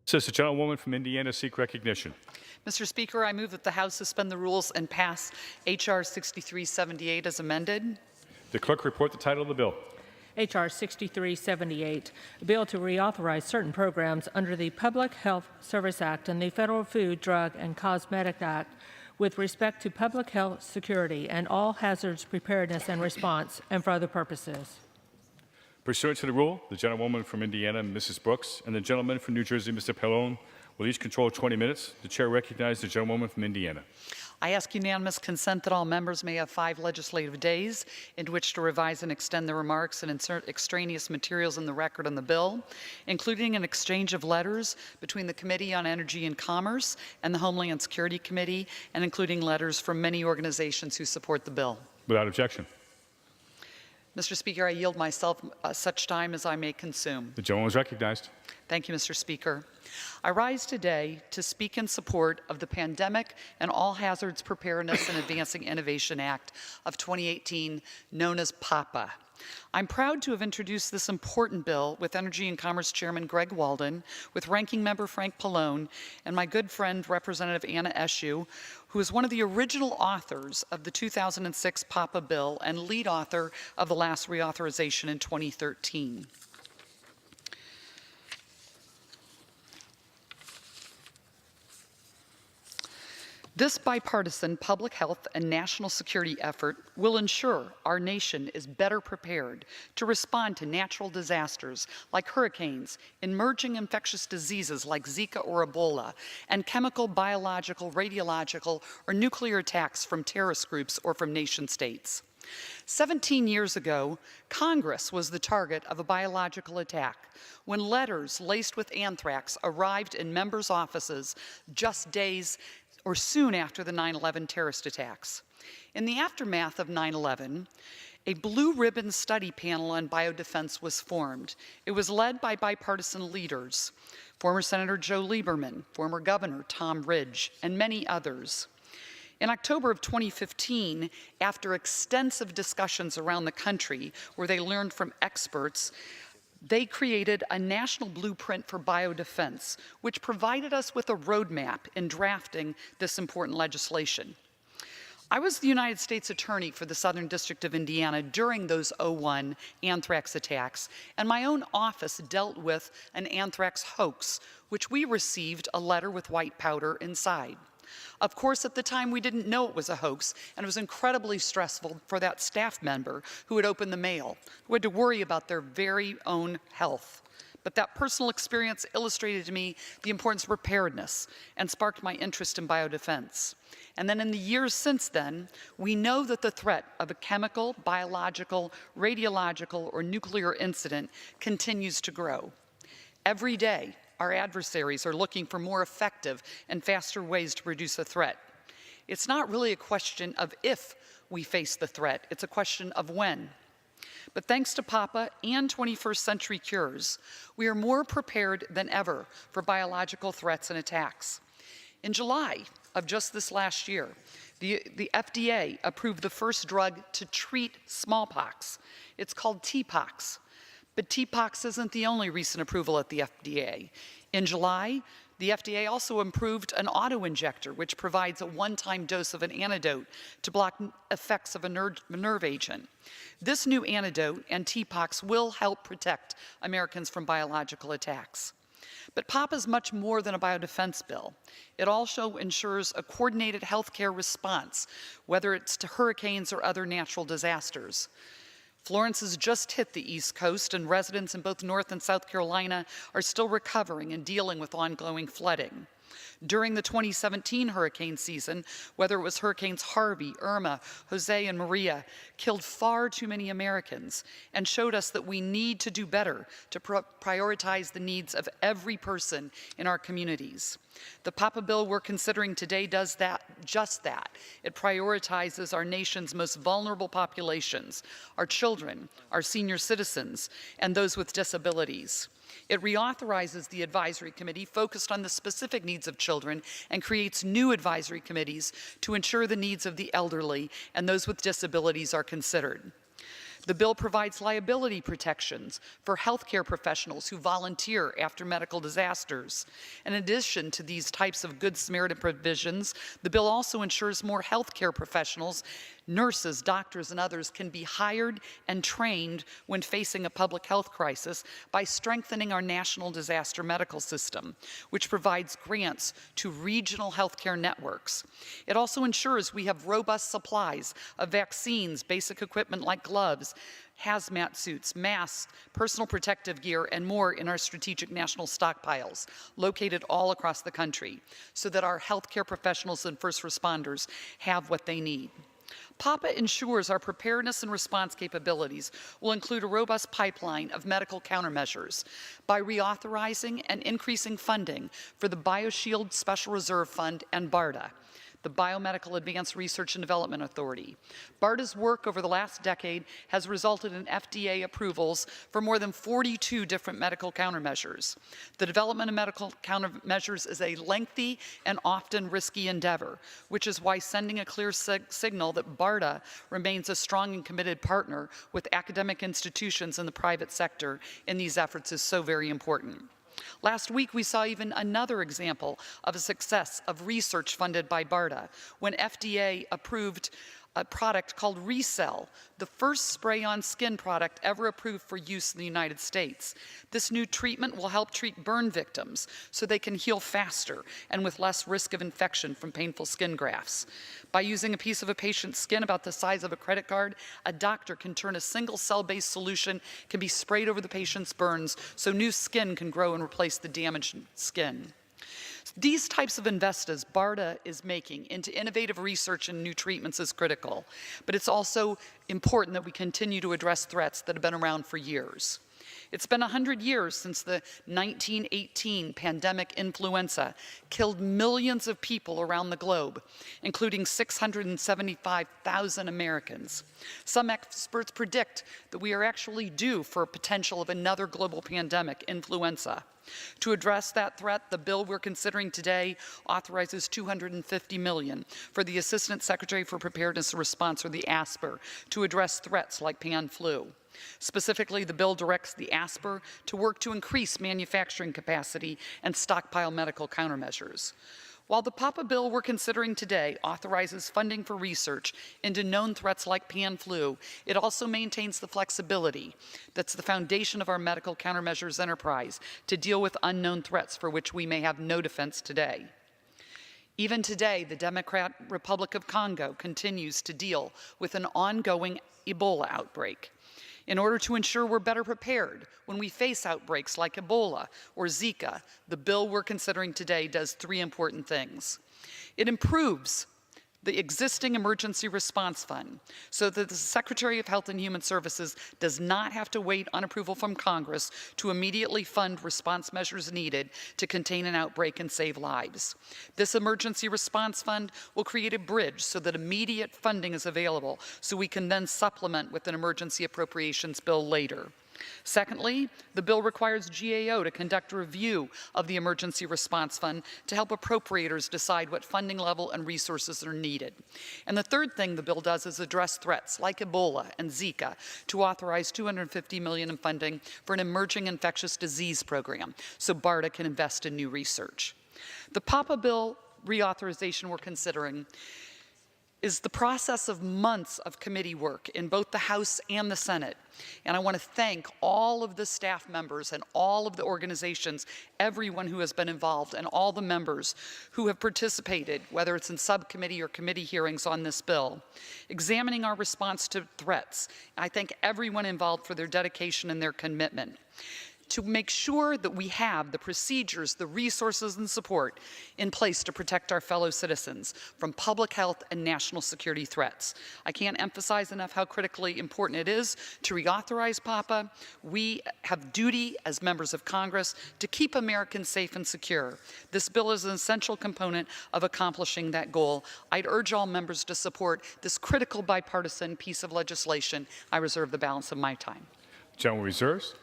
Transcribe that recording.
Does the gentlewoman from Indiana seek recognition? Mr. Speaker, I move that the House suspend the rules and pass H.R. 6378 as amended. The clerk report the title of the bill. H.R. 6378, a bill to reauthorize certain programs under the Public Health Service Act and the Federal Food, Drug, and Cosmetic Act with respect to public health security and all hazards preparedness and response and for other purposes. Pursuant to the rule, the gentlewoman from Indiana, Mrs. Brooks, and the gentleman from New Jersey, Mr. Pallone, will each control 20 minutes. The chair recognizes the gentlewoman from Indiana. I ask unanimous consent that all members may have 5 legislative days in which to revise and extend their remarks and insert extraneous materials in the record on the bill, including an exchange of letters between the Committee on Energy and Commerce and the Homeland Security Committee, and including letters from many organizations who support the bill. Without objection. Mr. Speaker, I yield myself such time as I may consume. The gentlewoman is recognized. Thank you, Mr. Speaker. I rise today to speak in support of the Pandemic and All Hazards Preparedness and Advancing Innovation Act of 2018, known as PAHPA. I'm proud to have introduced this important bill with Energy and Commerce Chairman Greg Walden, with Ranking Member Frank Pallone, and my good friend Representative Anna Eshoo, who is one of the original authors of the 2006 PAHPA bill and lead author of the last reauthorization in 2013. This bipartisan public health and national security effort will ensure our nation is better prepared to respond to natural disasters like hurricanes, emerging infectious diseases like Zika or Ebola, and chemical, biological, radiological, or nuclear attacks from terrorist groups or from nation states. 17 years ago, Congress was the target of a biological attack when letters laced with anthrax arrived in members' offices just days or soon after the 9/11 terrorist attacks. In the aftermath of 9/11, a blue ribbon study panel on biodefense was formed. It was led by bipartisan leaders, former Senator Joe Lieberman, former Governor Tom Ridge, and many others. In October of 2015, after extensive discussions around the country where they learned from experts, they created a national blueprint for biodefense, which provided us with a roadmap in drafting this important legislation. I was the United States Attorney for the Southern District of Indiana during those 2001 anthrax attacks, and my own office dealt with an anthrax hoax, which we received a letter with white powder inside. Of course, at the time, we didn't know it was a hoax, and it was incredibly stressful for that staff member who had opened the mail, who had to worry about their very own health. But that personal experience illustrated to me the importance of preparedness and sparked my interest in biodefense. And then in the years since then, we know that the threat of a chemical, biological, radiological, or nuclear incident continues to grow. Every day, our adversaries are looking for more effective and faster ways to reduce a threat. It's not really a question of if we face the threat, it's a question of when. But thanks to PAHPA and 21st Century Cures, we are more prepared than ever for biological threats and attacks. In July of just this last year, the FDA approved the first drug to treat smallpox. It's called TPOXX. But TPOXX isn't the only recent approval at the FDA. In July, the FDA also approved an auto-injector, which provides a one-time dose of an antidote to block effects of a nerve agent. This new antidote and TPOXX will help protect Americans from biological attacks. But PAHPA is much more than a biodefense bill. It also ensures a coordinated healthcare response, whether it's to hurricanes or other natural disasters. Florence has just hit the East Coast, and residents in both North and South Carolina are still recovering and dealing with ongoing flooding. During the 2017 hurricane season, whether it was Hurricanes Harvey, Irma, Jose, and Maria, killed far too many Americans and showed us that we need to do better to prioritize the needs of every person in our communities. The PAHPA bill we're considering today does just that. It prioritizes our nation's most vulnerable populations, our children, our senior citizens, and those with disabilities. It reauthorizes the advisory committee focused on the specific needs of children and creates new advisory committees to ensure the needs of the elderly and those with disabilities are considered. The bill provides liability protections for healthcare professionals who volunteer after medical disasters. In addition to these types of Good Samaritan provisions, the bill also ensures more healthcare professionals, nurses, doctors, and others can be hired and trained when facing a public health crisis by strengthening our national disaster medical system, which provides grants to regional healthcare networks. It also ensures we have robust supplies of vaccines, basic equipment like gloves, hazmat suits, masks, personal protective gear, and more in our strategic national stockpiles located all across the country so that our healthcare professionals and first responders have what they need. PAHPA ensures our preparedness and response capabilities will include a robust pipeline of medical countermeasures by reauthorizing and increasing funding for the BioShield Special Reserve Fund and BARDA, the Biomedical Advanced Research and Development Authority. BARDA's work over the last decade has resulted in FDA approvals for more than 42 different medical countermeasures. The development of medical countermeasures is a lengthy and often risky endeavor, which is why sending a clear signal that BARDA remains a strong and committed partner with academic institutions in the private sector in these efforts is so very important. Last week, we saw even another example of a success of research funded by BARDA when FDA approved a product called RECELL, the first spray-on skin product ever approved for use in the United States. This new treatment will help treat burn victims so they can heal faster and with less risk of infection from painful skin grafts. By using a piece of a patient's skin about the size of a credit card, a doctor can turn a single cell-based solution can be sprayed over the patient's burns so new skin can grow and replace the damaged skin. These types of investments BARDA is making into innovative research and new treatments is critical, but it's also important that we continue to address threats that have been around for years. It's been 100 years since the 1918 pandemic influenza killed millions of people around the globe, including 675,000 Americans. Some experts predict that we are actually due for a potential of another global pandemic, influenza. To address that threat, the bill we're considering today authorizes $250 million for the Assistant Secretary for Preparedness and Response, or the ASPR, to address threats like pan flu. Specifically, the bill directs the ASPR to work to increase manufacturing capacity and stockpile medical countermeasures. While the PAHPA bill we're considering today authorizes funding for research into known threats like pan flu, it also maintains the flexibility that's the foundation of our medical countermeasures enterprise to deal with unknown threats for which we may have no defense today. Even today, the Democratic Republic of Congo continues to deal with an ongoing Ebola outbreak. In order to ensure we're better prepared when we face outbreaks like Ebola or Zika, the bill we're considering today does three important things. It improves the existing emergency response fund so that the Secretary of Health and Human Services does not have to wait on approval from Congress to immediately fund response measures needed to contain an outbreak and save lives. This emergency response fund will create a bridge so that immediate funding is available so we can then supplement with an emergency appropriations bill later. Secondly, the bill requires GAO to conduct a review of the Emergency Response Fund to help appropriators decide what funding level and resources are needed. And the third thing the bill does is address threats like Ebola and Zika to authorize $250 million in funding for an emerging infectious disease program so BARDA can invest in new research. The PAHPA bill reauthorization we're considering is the process of months of committee work in both the House and the Senate. And I want to thank all of the staff members and all of the organizations, everyone who has been involved, and all the members who have participated, whether it's in subcommittee or committee hearings on this bill, examining our response to threats. I thank everyone involved for their dedication and their commitment to make sure that we have the procedures, the resources, and support in place to protect our fellow citizens from public health and national security threats. I can't emphasize enough how critically important it is to reauthorize PAHPA. We have duty as members of Congress to keep Americans safe and secure. This bill is an essential component of accomplishing that goal. I'd urge all members to support this critical bipartisan piece of legislation. I reserve the balance of my time. Gentleman reserves.